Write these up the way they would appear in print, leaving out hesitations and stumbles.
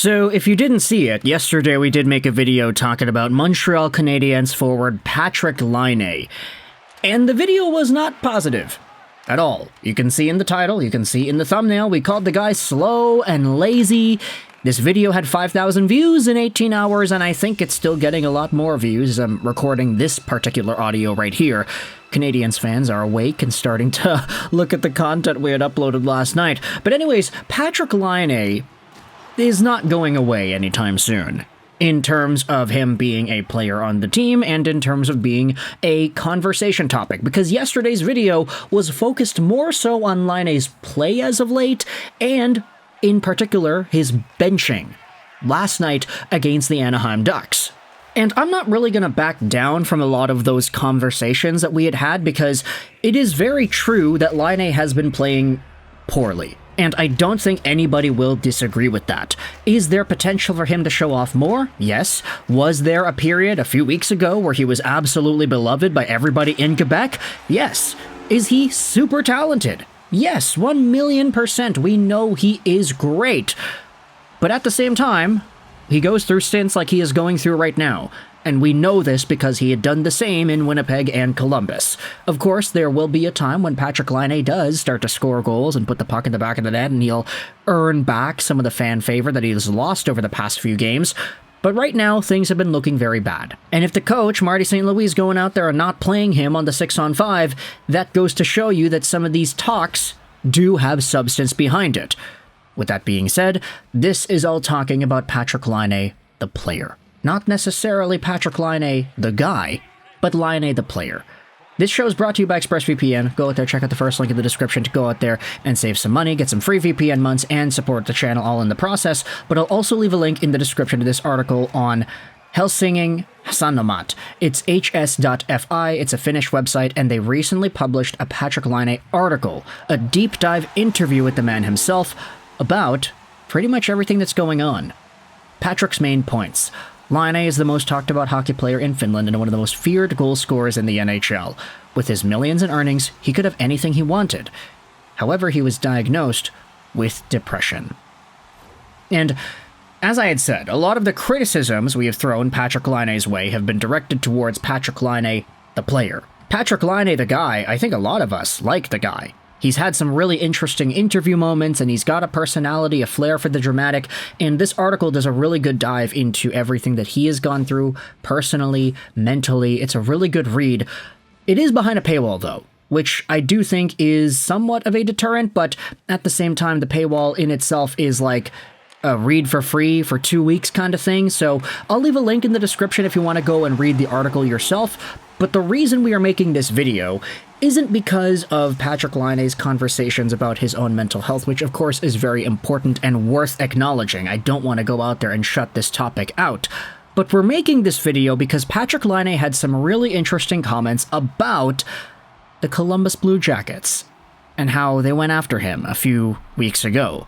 So, if you didn't see it, yesterday we did make a video talking about Montreal Canadiens forward Patrik Laine. And the video was not positive at all. You can see in the title, you can see in the thumbnail, we called the guy slow and lazy. This video had 5,000 views in 18 hours, and I think it's still getting a lot more views as I'm recording this particular audio right here. Canadiens fans are awake and starting to look at the content we had uploaded last night. But anyways, Patrik Laine is not going away anytime soon, in terms of him being a player on the team and in terms of being a conversation topic, because yesterday's video was focused more so on Laine's play as of late, and in particular, his benching last night against the Anaheim Ducks. And I'm not really going to back down from a lot of those conversations that we had because it is very true that Laine has been playing poorly. And I don't think anybody will disagree with that. Is there potential for him to show off more? Yes. Was there a period a few weeks ago where he was absolutely beloved by everybody in Quebec? Yes. Is he super talented? Yes, 1,000,000%. We know he is great. But at the same time, he goes through stints like he is going through right now. And we know this because he had done the same in Winnipeg and Columbus. Of course, there will be a time when Patrik Laine does start to score goals and put the puck in the back of the net, and he'll earn back some of the fan favor that he has lost over the past few games. But right now, things have been looking very bad. And if the coach, Marty St. Louis, is going out there and not playing him on the 6-on-5, that goes to show you that some of these talks do have substance behind it. With that being said, this is all talking about Patrik Laine, the player. Not necessarily Patrik Laine, the guy, but Laine, the player. This show is brought to you by ExpressVPN. Go out there, check out the first link in the description to go out there and save some money, get some free VPN months, and support the channel all in the process. But I'll also leave a link in the description to this article on Helsingin Sanomat. It's hs.fi, it's a Finnish website, and they recently published a Patrik Laine article, a deep dive interview with the man himself about pretty much everything that's going on. Patrik's main points. Laine is the most talked about hockey player in Finland and one of the most feared goal scorers in the NHL. With his millions in earnings, he could have anything he wanted. However, he was diagnosed with depression. And as I had said, a lot of the criticisms we have thrown Patrik Laine's way have been directed towards Patrik Laine, the player. Patrik Laine, the guy, I think a lot of us like the guy. He's had some really interesting interview moments, and he's got a personality, a flair for the dramatic, and this article does a really good dive into everything that he has gone through, personally, mentally. It's a really good read. It is behind a paywall, though, which I do think is somewhat of a deterrent, but at the same time, the paywall in itself is like a read for free for 2 weeks kind of thing, so I'll leave a link in the description if you want to go and read the article yourself. But the reason we are making this video isn't because of Patrik Laine's conversations about his own mental health, which of course is very important and worth acknowledging. I don't want to go out there and shut this topic out. But we're making this video because Patrik Laine had some really interesting comments about the Columbus Blue Jackets and how they went after him a few weeks ago.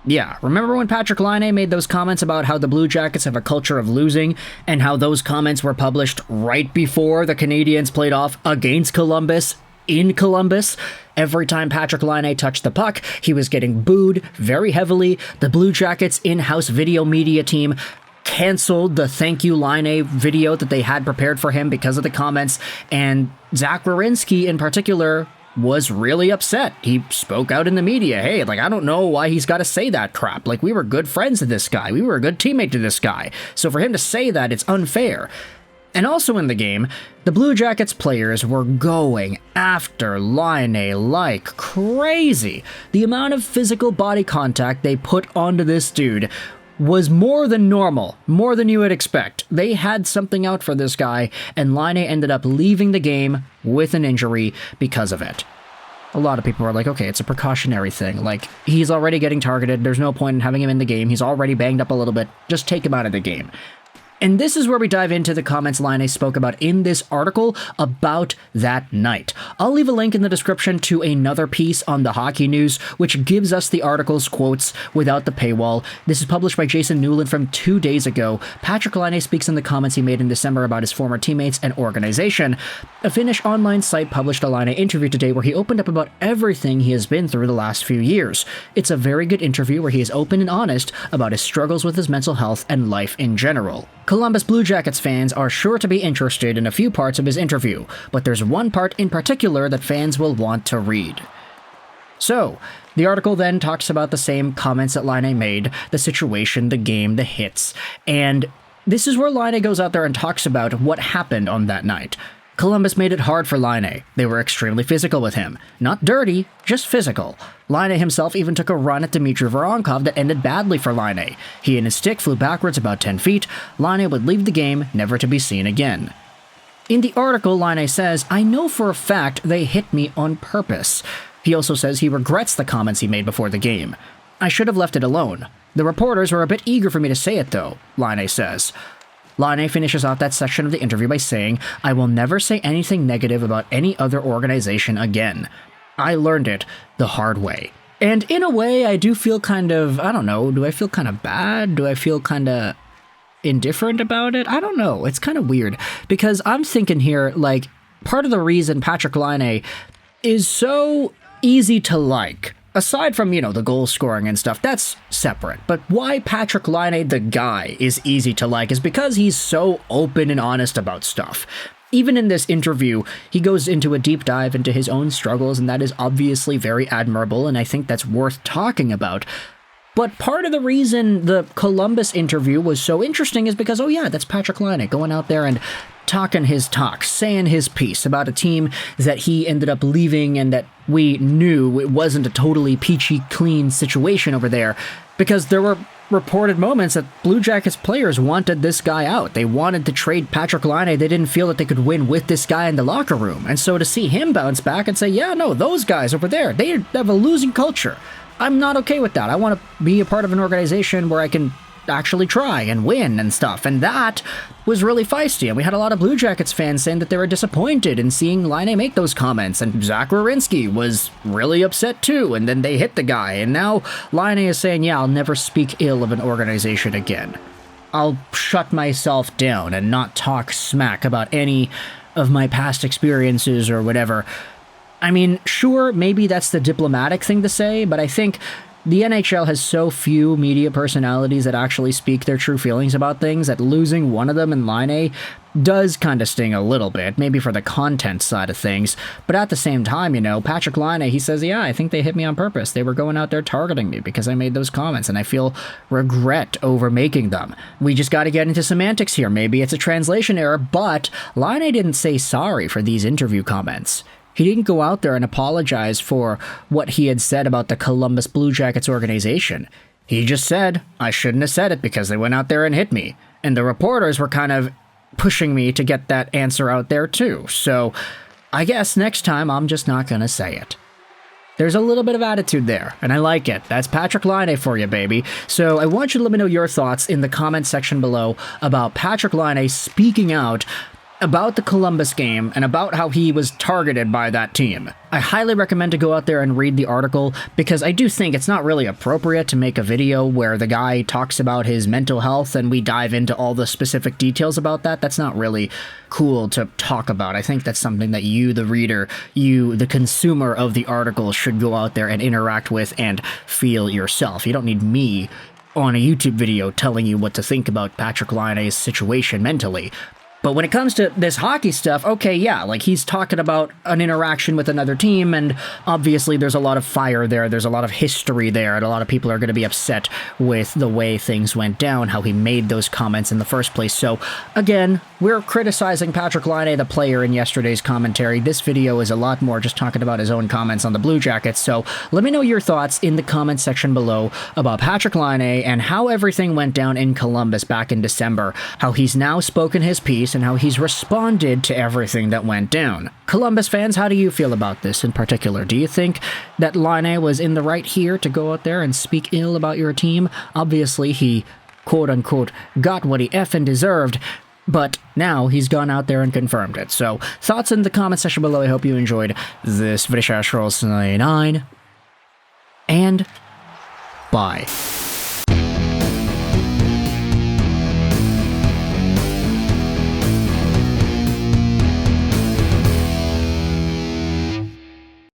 Yeah, remember when Patrik Laine made those comments about how the Blue Jackets have a culture of losing, and how those comments were published right before the Canadiens played off against Columbus, in Columbus? Every time Patrik Laine touched the puck, he was getting booed very heavily. The Blue Jackets' in-house video media team canceled the thank you Laine video that they had prepared for him because of the comments, and Zach Werenski in particular was really upset. He spoke out in the media, hey, like, I don't know why he's got to say that crap. Like, we were good friends to this guy. We were a good teammate to this guy. So for him to say that, it's unfair. And also in the game, the Blue Jackets players were going after Laine like crazy. The amount of physical body contact they put onto this dude was more than normal, more than you would expect. They had something out for this guy, and Laine ended up leaving the game with an injury because of it. A lot of people are like, okay, it's a precautionary thing. Like, he's already getting targeted. There's no point in having him in the game. He's already banged up a little bit. Just take him out of the game. And this is where we dive into the comments Laine spoke about in this article about that night. I'll leave a link in the description to another piece on the Hockey News, which gives us the article's quotes without the paywall. This is published by Jason Newland from 2 days ago. Patrik Laine speaks in the comments he made in December about his former teammates and organization. A Finnish online site published a Laine interview today where he opened up about everything he has been through the last few years. It's a very good interview where he is open and honest about his struggles with his mental health and life in general. Columbus Blue Jackets fans are sure to be interested in a few parts of his interview, but there's one part in particular that fans will want to read. So, the article then talks about the same comments that Laine made, the situation, the game, the hits, and this is where Laine goes out there and talks about what happened on that night. Columbus made it hard for Laine. They were extremely physical with him. Not dirty, just physical. Laine himself even took a run at Dmitry Voronkov that ended badly for Laine. He and his stick flew backwards about 10 feet. Laine would leave the game, never to be seen again. In the article, Laine says, "I know for a fact they hit me on purpose." He also says he regrets the comments he made before the game. "I should have left it alone. The reporters were a bit eager for me to say it though," Laine says. Laine finishes off that section of the interview by saying, "I will never say anything negative about any other organization again. I learned it the hard way." And in a way, I do feel kind of, I don't know, do I feel kind of bad? Do I feel kind of indifferent about it? I don't know. It's kind of weird because I'm thinking here, like, part of the reason Patrik Laine is so easy to like, aside from, the goal scoring and stuff, that's separate. But why Patrik Laine, the guy, is easy to like is because he's so open and honest about stuff. Even in this interview, he goes into a deep dive into his own struggles, and that is obviously very admirable, and I think that's worth talking about. But part of the reason the Columbus interview was so interesting is because, oh yeah, that's Patrik Laine going out there and talking his talk, saying his piece about a team that he ended up leaving and that we knew it wasn't a totally peachy clean situation over there, because there were reported moments that Blue Jackets players wanted this guy out. They wanted to trade Patrik Laine. They didn't feel that they could win with this guy in the locker room. And so to see him bounce back and say, yeah, no, those guys over there, they have a losing culture. I'm not okay with that. I want to be a part of an organization where I can actually try and win and stuff, and that was really feisty, and we had a lot of Blue Jackets fans saying that they were disappointed in seeing Laine make those comments, and Zach Werenski was really upset too, and then they hit the guy, and now Laine is saying, yeah, I'll never speak ill of an organization again. I'll shut myself down and not talk smack about any of my past experiences or whatever. I mean, sure, maybe that's the diplomatic thing to say, but I think the NHL has so few media personalities that actually speak their true feelings about things that losing one of them in Laine does kind of sting a little bit, maybe for the content side of things. But at the same time, Patrik Laine, he says, yeah, I think they hit me on purpose. They were going out there targeting me because I made those comments, and I feel regret over making them. We just got to get into semantics here. Maybe it's a translation error, but Laine didn't say sorry for these interview comments. He didn't go out there and apologize for what he had said about the Columbus Blue Jackets organization. He just said, I shouldn't have said it because they went out there and hit me. And the reporters were kind of pushing me to get that answer out there too. So I guess next time I'm just not going to say it. There's a little bit of attitude there, and I like it. That's Patrik Laine for you, baby. So I want you to let me know your thoughts in the comment section below about Patrik Laine speaking out about the Columbus game and about how he was targeted by that team. I highly recommend to go out there and read the article because I do think it's not really appropriate to make a video where the guy talks about his mental health and we dive into all the specific details about that. That's not really cool to talk about. I think that's something that you, the reader, you, the consumer of the article, should go out there and interact with and feel yourself. You don't need me on a YouTube video telling you what to think about Patrik Laine's situation mentally. But when it comes to this hockey stuff, okay, yeah, like he's talking about an interaction with another team, and obviously there's a lot of fire there, there's a lot of history there, and a lot of people are going to be upset with the way things went down, how he made those comments in the first place. So, again, we're criticizing Patrik Laine, the player, in yesterday's commentary. This video is a lot more just talking about his own comments on the Blue Jackets, so let me know your thoughts in the comment section below about Patrik Laine and how everything went down in Columbus back in December, how he's now spoken his piece, and how he's responded to everything that went down. Columbus fans, how do you feel about this in particular? Do you think that Laine was in the right here to go out there and speak ill about your team? Obviously, he quote-unquote, got what he effing deserved, but now he's gone out there and confirmed it. So, thoughts in the comment section below. I hope you enjoyed this video. And bye.